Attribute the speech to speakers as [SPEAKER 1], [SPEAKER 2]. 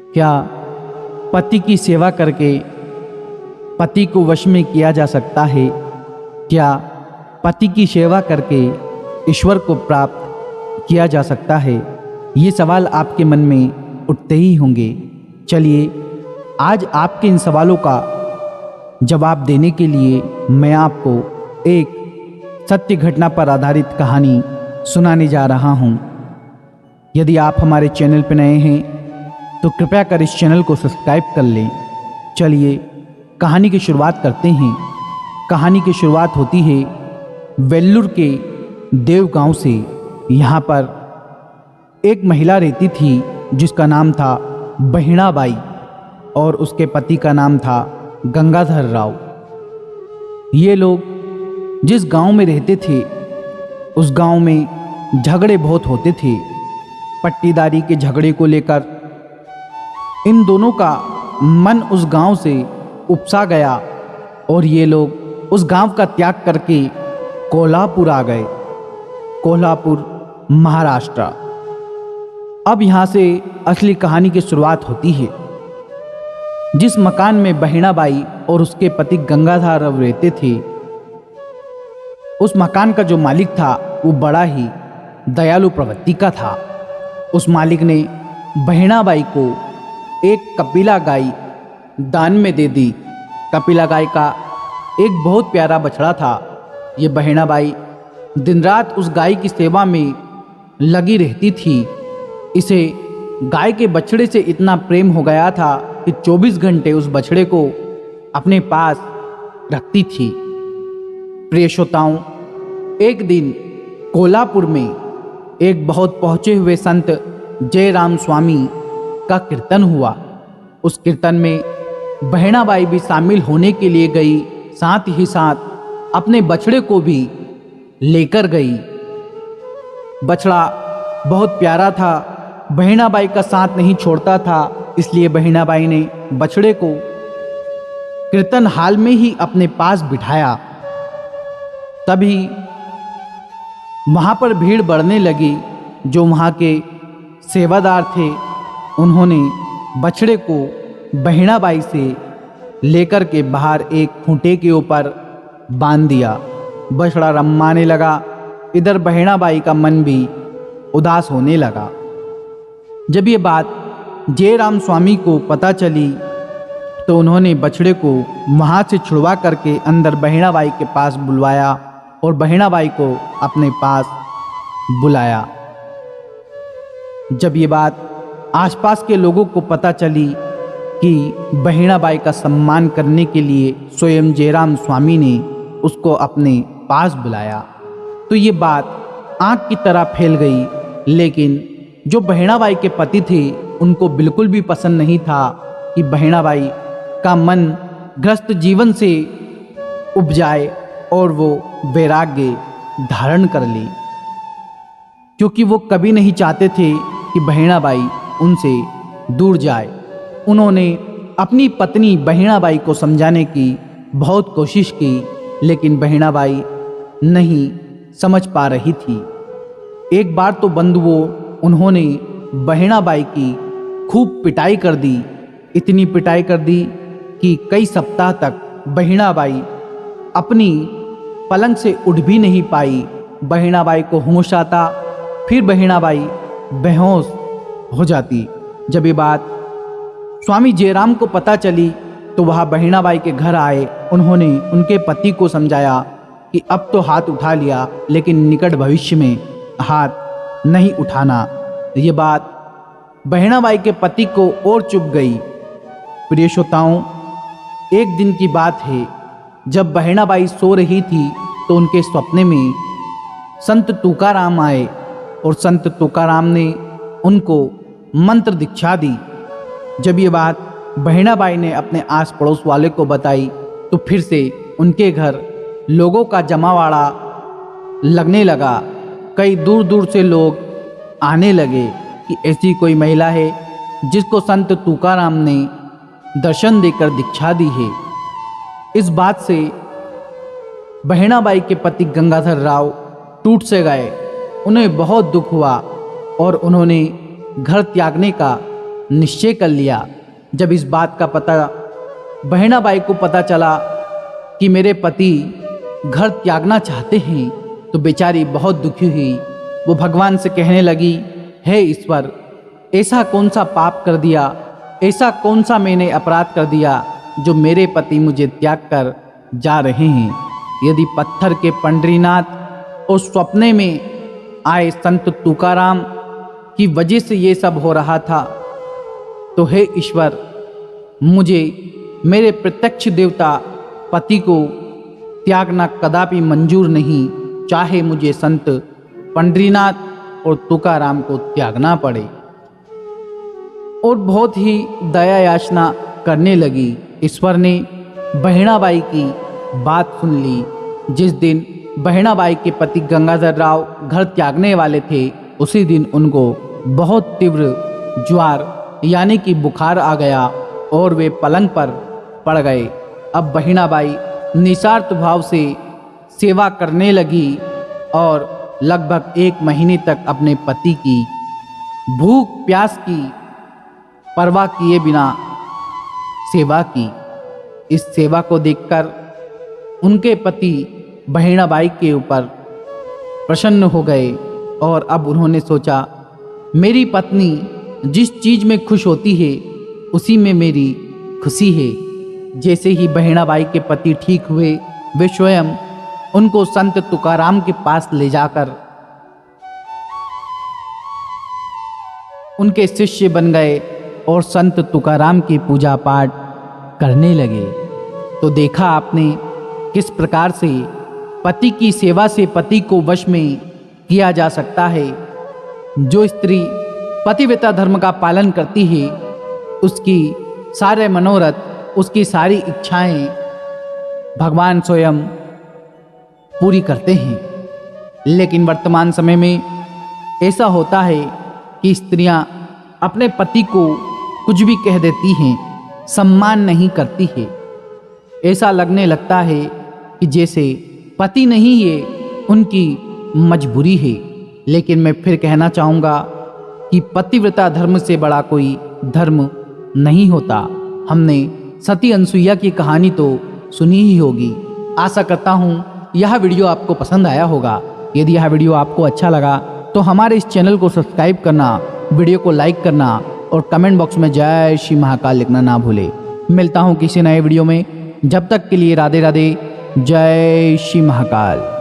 [SPEAKER 1] क्या पति की सेवा करके पति को वश में किया जा सकता है? क्या पति की सेवा करके ईश्वर को प्राप्त किया जा सकता है? ये सवाल आपके मन में उठते ही होंगे। चलिए आज आपके इन सवालों का जवाब देने के लिए मैं आपको एक सत्य घटना पर आधारित कहानी सुनाने जा रहा हूँ। यदि आप हमारे चैनल पर नए हैं तो कृपया कर इस चैनल को सब्सक्राइब कर लें। चलिए कहानी की शुरुआत करते हैं। कहानी की शुरुआत होती है वेल्लूर के देव गांव से। यहाँ पर एक महिला रहती थी जिसका नाम था बहिणाबाई और उसके पति का नाम था गंगाधर राव। ये लोग जिस गांव में रहते थे उस गांव में झगड़े बहुत होते थे। पट्टीदारी के झगड़े को लेकर इन दोनों का मन उस गांव से उपसा गया और ये लोग उस गांव का त्याग करके कोल्हापुर आ गए। कोल्हापुर, महाराष्ट्र। अब यहाँ से असली कहानी की शुरुआत होती है। जिस मकान में बहिणाबाई और उसके पति गंगाधर राव रहते थे, उस मकान का जो मालिक था वो बड़ा ही दयालु प्रवृत्ति का था। उस मालिक ने बहिणाबाई को एक कपिला गाय दान में दे दी। कपिला गाय का एक बहुत प्यारा बछड़ा था। ये बहिणाबाई दिन रात उस गाय की सेवा में लगी रहती थी। इसे गाय के बछड़े से इतना प्रेम हो गया था कि 24 घंटे उस बछड़े को अपने पास रखती थी। प्रिय श्रोताओं, एक दिन कोल्हापुर में एक बहुत पहुँचे हुए संत जयराम स्वामी का कीर्तन हुआ। उस कीर्तन में बहिणाबाई भी शामिल होने के लिए गई, साथ ही साथ अपने बछड़े को भी लेकर गई। बछड़ा बहुत प्यारा था, बहिणाबाई का साथ नहीं छोड़ता था, इसलिए बहिणाबाई ने बछड़े को कीर्तन हाल में ही अपने पास बिठाया। तभी वहाँ पर भीड़ बढ़ने लगी। जो वहाँ के सेवादार थे उन्होंने बछड़े को बहिणाबाई से लेकर के बाहर एक खूंटे के ऊपर बांध दिया। बछड़ा रम्माने लगा। इधर बहिणाबाई का मन भी उदास होने लगा। जब ये बात जयराम स्वामी को पता चली तो उन्होंने बछड़े को वहाँ से छुड़वा करके अंदर बहिणाबाई के पास बुलवाया और बहिणाबाई को अपने पास बुलाया। जब ये बात आसपास के लोगों को पता चली कि बहिणाबाई का सम्मान करने के लिए स्वयं जयराम स्वामी ने उसको अपने पास बुलाया तो ये बात आग की तरह फैल गई। लेकिन जो बहिणाबाई के पति थे उनको बिल्कुल भी पसंद नहीं था कि बहिणाबाई का मन ग्रस्त जीवन से उब जाए और वो वैराग्य धारण कर ले, क्योंकि वो कभी नहीं चाहते थे कि बहिणाबाई उनसे दूर जाए। उन्होंने अपनी पत्नी बहिणाबाई को समझाने की बहुत कोशिश की, लेकिन बहिणाबाई नहीं समझ पा रही थी। एक बार तो बंधुओं उन्होंने बहिणाबाई की खूब पिटाई कर दी। इतनी पिटाई कर दी कि कई सप्ताह तक बहिणाबाई अपनी पलंग से उठ भी नहीं पाई। बहिणाबाई को होश आता, फिर बहिणाबाई बेहोश हो जाती। जब ये बात स्वामी जयराम को पता चली तो वह बहिणाबाई के घर आए। उन्होंने उनके पति को समझाया कि अब तो हाथ उठा लिया, लेकिन निकट भविष्य में हाथ नहीं उठाना। ये बात बहिणाबाई के पति को और चुभ गई। प्रिय श्रोताओं, एक दिन की बात है, जब बहिणाबाई सो रही थी तो उनके सपने में संत तुकाराम आए और संत तुकाराम ने उनको मंत्र दीक्षा दी। जब ये बात बहिणाबाई ने अपने आस पड़ोस वाले को बताई तो फिर से उनके घर लोगों का जमावाड़ा लगने लगा। कई दूर दूर से लोग आने लगे कि ऐसी कोई महिला है जिसको संत तुकाराम ने दर्शन देकर दीक्षा दी है। इस बात से बहिणाबाई के पति गंगाधर राव टूट से गए। उन्हें बहुत दुख हुआ और उन्होंने घर त्यागने का निश्चय कर लिया। जब इस बात का पता बहनाबाई को पता चला कि मेरे पति घर त्यागना चाहते हैं तो बेचारी बहुत दुखी हुई। वो भगवान से कहने लगी, हे ईश्वर, ऐसा कौन सा पाप कर दिया, ऐसा कौन सा मैंने अपराध कर दिया जो मेरे पति मुझे त्याग कर जा रहे हैं। यदि पत्थर के पंडरीनाथ और सपने में आए संत तुकाराम की वजह से ये सब हो रहा था, तो हे ईश्वर, मुझे मेरे प्रत्यक्ष देवता पति को त्यागना कदापि मंजूर नहीं, चाहे मुझे संत पंडरीनाथ और तुकाराम को त्यागना पड़े। और बहुत ही दया याचना करने लगी। ईश्वर ने बहनाबाई की बात सुन ली। जिस दिन बहनाबाई के पति गंगाधर राव घर त्यागने वाले थे, उसी दिन उनको बहुत तीव्र ज्वर यानी कि बुखार आ गया और वे पलंग पर पड़ गए। अब बहनाबाई निस्वार्थ भाव से सेवा करने लगी और लगभग 1 महीने तक अपने पति की भूख प्यास की परवाह किए बिना सेवा की। इस सेवा को देखकर उनके पति बहनाबाई के ऊपर प्रसन्न हो गए और अब उन्होंने सोचा, मेरी पत्नी जिस चीज़ में खुश होती है उसी में मेरी खुशी है। जैसे ही बहनाबाई के पति ठीक हुए, वे स्वयं उनको संत तुकाराम के पास ले जाकर उनके शिष्य बन गए और संत तुकाराम की पूजा पाठ करने लगे। तो देखा आपने किस प्रकार से पति की सेवा से पति को वश में किया जा सकता है। जो स्त्री पतिव्रता धर्म का पालन करती है, उसकी सारे मनोरथ, उसकी सारी इच्छाएं भगवान स्वयं पूरी करते हैं। लेकिन वर्तमान समय में ऐसा होता है कि स्त्रियां अपने पति को कुछ भी कह देती हैं, सम्मान नहीं करती है। ऐसा लगने लगता है कि जैसे पति नहीं ये उनकी मजबूरी है। लेकिन मैं फिर कहना चाहूँगा कि पतिव्रता धर्म से बड़ा कोई धर्म नहीं होता। हमने सती अनसुईया की कहानी तो सुनी ही होगी। आशा करता हूँ यह वीडियो आपको पसंद आया होगा। यदि यह वीडियो आपको अच्छा लगा तो हमारे इस चैनल को सब्सक्राइब करना, वीडियो को लाइक करना और कमेंट बॉक्स में जय श्री महाकाल लिखना ना भूले। मिलता हूँ किसी नए वीडियो में। जब तक के लिए राधे राधे, जय श्री महाकाल।